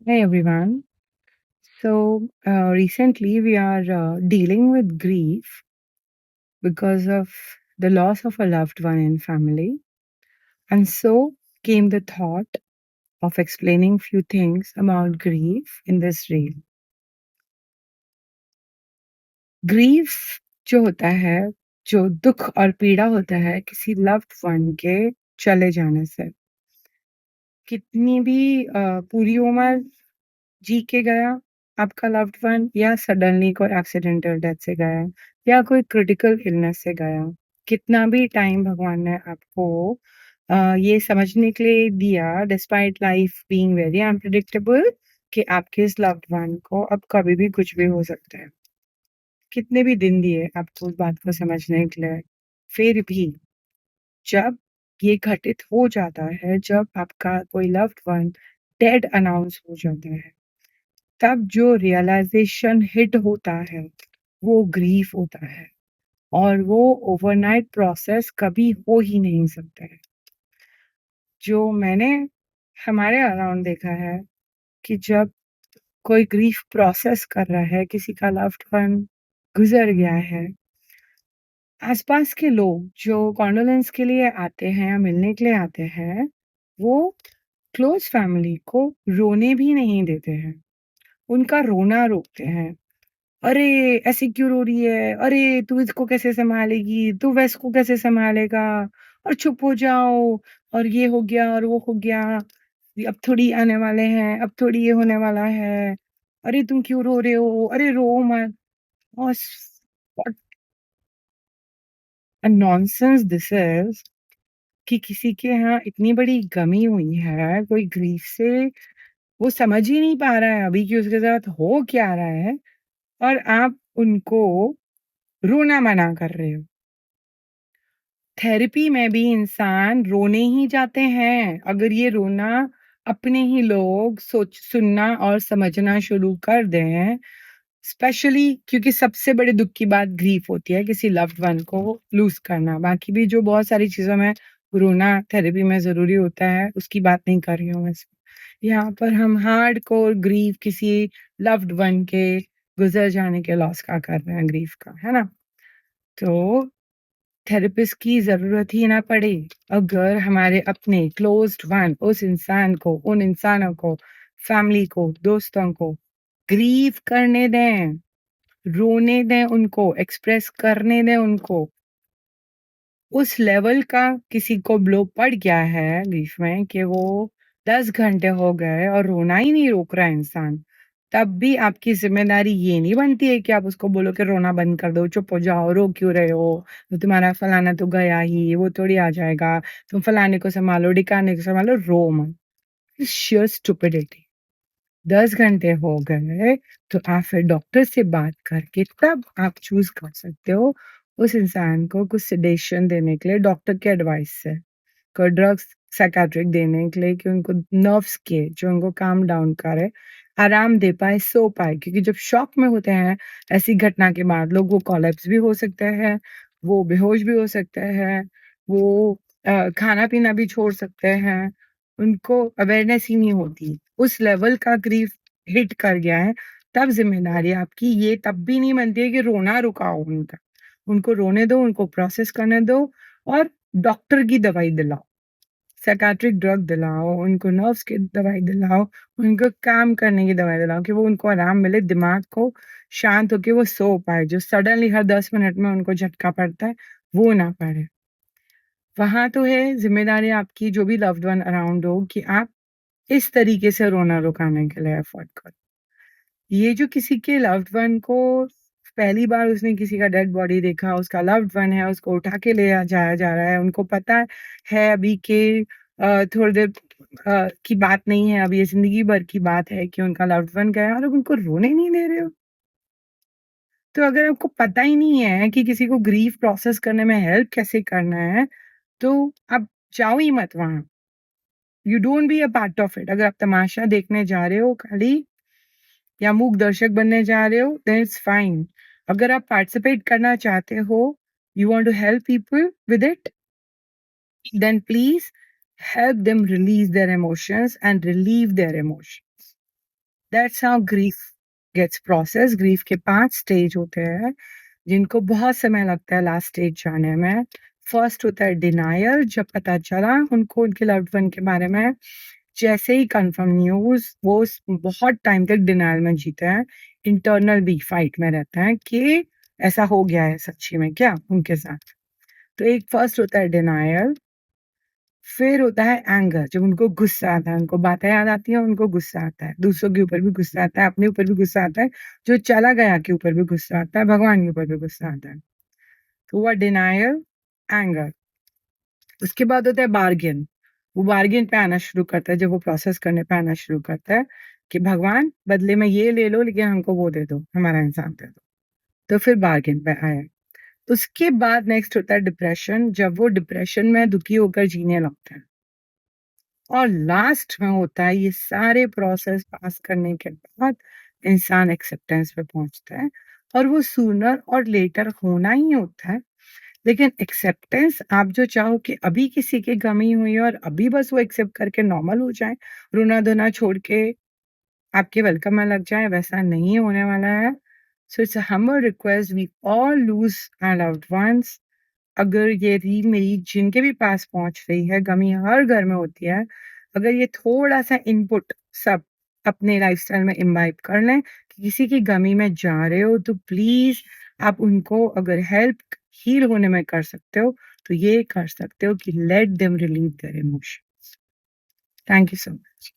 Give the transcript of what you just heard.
Hey everyone. Recently we are dealing with grief because of the loss of a loved one in family. And so came the thought of explaining few things about grief in this reel. Grief जो होता है, जो दुख और पीड़ा होता है किसी लव्ड वन के चले जाने से, कितनी भी पूरी उम्र जी के गया आपका लव्ड वन या सडनली कोई एक्सीडेंटल डेथ से गया या कोई क्रिटिकल इलनेस से गया, कितना भी टाइम भगवान ने आपको ये समझने के लिए दिया despite life being very unpredictable कि आपके इस लव्ड वन को अब कभी भी कुछ भी हो सकता है। कितने भी दिन दिए आपको उस बात को समझने के लिए, फिर भी जब ये घटित हो जाता है, जब आपका कोई लव्ड वन डेड अनाउंस हो जाता है, तब जो रियलाइज़ेशन हिट होता है, वो ग्रीफ होता है और वो ओवरनाइट प्रोसेस कभी हो ही नहीं सकता है। जो मैंने हमारे अराउंड देखा है कि जब कोई ग्रीफ प्रोसेस कर रहा है, किसी का लव्ड वन गुज़र गया है, आस-पास के लोग जो कॉन्डोलेंस के लिए आते हैं या मिलने के लिए आते हैं, वो क्लोज़ फैमिली को रोने भी नहीं देते हैं। उनका रोना रोकते हैं। अरे! ऐसे क्यों रो रही है? अरे! तू इसको कैसे सँभालेगी? तू वैस को कैसे सँभालेगा? और चुप हो जाओ और ये हो गया और वो हो गया। ये अब थोड़ी आने वाले हैं, अब थोड़ी ये होने वाला है। अरे! तुम क्यों रो रहे हो? अरे! रो मत। और what a nonsense this is कि किसी के यहाँ इतनी बड़ी गमी हुई है, कोई ग्रीफ से वो समझ ही नहीं पा रहा है अभी कि उसके साथ हो क्या रहा है और आप उनको रोना मना कर रहे हो। थेरेपी में भी इंसान रोने ही जाते हैं, अगर ये रोना अपने ही लोग सोच सुनना और समझना शुरू कर दें, स्पेशली क्योंकि सबसे बड़े दुःख की बात ग्रीफ होती है, किसी लव्ड वन को लूज़ करना। बाकी भी जो बहुत सारी चीज़ों में रोना थेरेपी में ज़रूरी होता है, उसकी बात नहीं कर रही हूँ मैं इसमें। यहाँ पर हम हार्डकोर ग्रीफ किसी लव्ड वन के गुज़र जाने के लॉस का कर रहे हैं ग्रीफ का, है ना? तो थेरेपिस्ट की ज़रूरत ही ना पड़े, अगर हमारे अपने क्लोज़्ड वन उस इंसान को, उन इंसानों को, फैमिली को, दोस्तों को ग्रीव करने दें, रोने दें उनको, एक्सप्रेस करने दें उनको। उस लेवल का किसी को ब्लो पड़ गया है ग्रीफ में कि वो 10 घंटे हो गए और रोना ही नहीं रोक रहा है इंसान, तब भी आपकी ज़िम्मेदारी ये नहीं बनती है कि आप उसको बोलो कि रोना बंद कर दो, चुप हो जाओ, रो क्यों रहे हो? तो तुम्हारा फलाना तो गया ही, वो थोड़ी आ जाएगा, तुम फलाने को सँभालो, ढिकाने को सँभालो, रो मत। Shear stupidity. 10 घंटे हो गए, तो आप फिर डॉक्टर से बात करके तब आप चूज़ कर सकते हो, उस इंसान को कुछ सेडेशन देने के लिए डॉक्टर के एडवाइस से। कोई ड्रग्स साइकियाट्रिक देने के लिए कि उनको नर्व्स के जो उनको काम डाउन करे, आराम दे पाए, सो पाए। क्योंकि जब शॉक में होते हैं, ऐसी घटना के बाद लोग वो कोलैप्स भी हो सकते हैं, वो बेहोश भी हो सकते हैं, वो खाना-पीना भी छोड़ सकते हैं, उनको अवेयरनेस ही नहीं होती। उस लेवल का ग्रीफ हिट कर गया है, तब ज़िम्मेदारी आपकी ये तब भी नहीं बनती है कि रोना रुकाओ उनका। उनको रोने दो, उनको प्रोसेस करने दो और डॉक्टर की दवाई दिलाओ। साइकियाट्रिक ड्रग दिलाओ, उनको नर्व्स की दवाई दिलाओ, उनको काम करने की दवाई दिलाओ कि वो उनको आराम मिले, दिमाग को शांत होके वो सो पाएँ, जो सडनली हर 10 मिनट में उनको झटका पड़ता है, वो ना पड़े। वहाँ तो है ज़िम्मेदारी आपकी जो भी लव्ड वन अराउंड हो कि आप इस तरीके से रोना रुकाने के लिए एफर्ट करो। ये जो किसी के लव्ड वन को पहली बार उसने किसी का डेड बॉडी देखा, उसका लव्ड वन है, उसको उठा के ले जाया जा रहा है, उनको पता है अभी कि थोड़ी देर की बात नहीं है, अब ये ज़िंदगी भर की बात है कि उनका लव्ड वन गया और अब उनको रोने नहीं दे रहे हो। तो अगर आपको पता ही नहीं है कि किसी को ग्रीफ प्रोसेस करने में हेल्प कैसे करना है, तो आप जाओ ही मत वहाँ। You don't be a part of it. अगर आप तमाशा देखने जा रहे हो खाली या मूक दर्शक बनने जा रहे हो, देन इट्स फाइन। अगर आप पार्टिसिपेट करना चाहते हो, you want to help people with it, then please help them release their emotions and relieve their emotions. That's how grief gets process. Grief के 5 स्टेज होते हैं जिनको बहुत समय लगता है लास्ट स्टेज जाने में। फर्स्ट होता है डिनायल, जब पता चला उनको उनके लव्ड वन के बारे में, जैसे ही कंफर्म न्यूज़, वो बहुत टाइम तक डिनायल में जीते हैं, इंटरनल भी फाइट में रहते हैं कि ऐसा हो गया है सच्ची में क्या उनके साथ। तो एक फर्स्ट होता है डिनायल, फिर होता है एंगर, जब उनको गुस्सा आता है, उनको बातें याद आती हैं, उनको गुस्सा आता है, दूसरों के ऊपर भी गुस्सा आता है, अपने ऊपर भी गुस्सा आता है, जो चला गया के ऊपर भी गुस्सा आता है, भगवान के ऊपर भी गुस्सा आता है। तो हुआ डिनायल, एंगर। उसके बाद होता है बार्गेन। वो बार्गेन पे आना शुरू करता है, जब वो प्रोसेस करने पे आना शुरू करता है कि भगवान बदले में ये ले लो लेकिन हमको वो दे दो, हमारा इंसाफ दे दो। तो फिर बार्गेन पे आया। उसके बाद नेक्स्ट होता है डिप्रेशन, जब वो डिप्रेशन में दुखी होकर जीने लगते हैं। और लास्ट में होता है ये सारे प्रोसेस पास करने के बाद इंसान एक्सेप्टेंस पे पहुंचता है, और वो सूनर और लेटर होना ही होता है। लेकिन एक्सेप्टेंस आप जो चाहो कि अभी किसी की कमी हुई है और अभी बस वो एक्सेप्ट करके नॉर्मल हो जाए, रोना-धोना छोड़ के आपके वेलकम में लग जाए, वैसा नहीं होने वाला है। So it's a humble request, we all lose our loved ones. अगर ये रील मेरी जिनके भी पास पहुँच रही है, गमी हर घर में होती है, अगर ये थोड़ा-सा इनपुट सब अपने लाइफ़स्टाइल में इम्बाइब कर लें कि किसी की गमी में जा रहे हो, तो प्लीज़ आप उनको अगर हेल्प हील होने में कर सकते हो, तो ये कर सकते हो कि let them relieve their emotions. Thank you so much.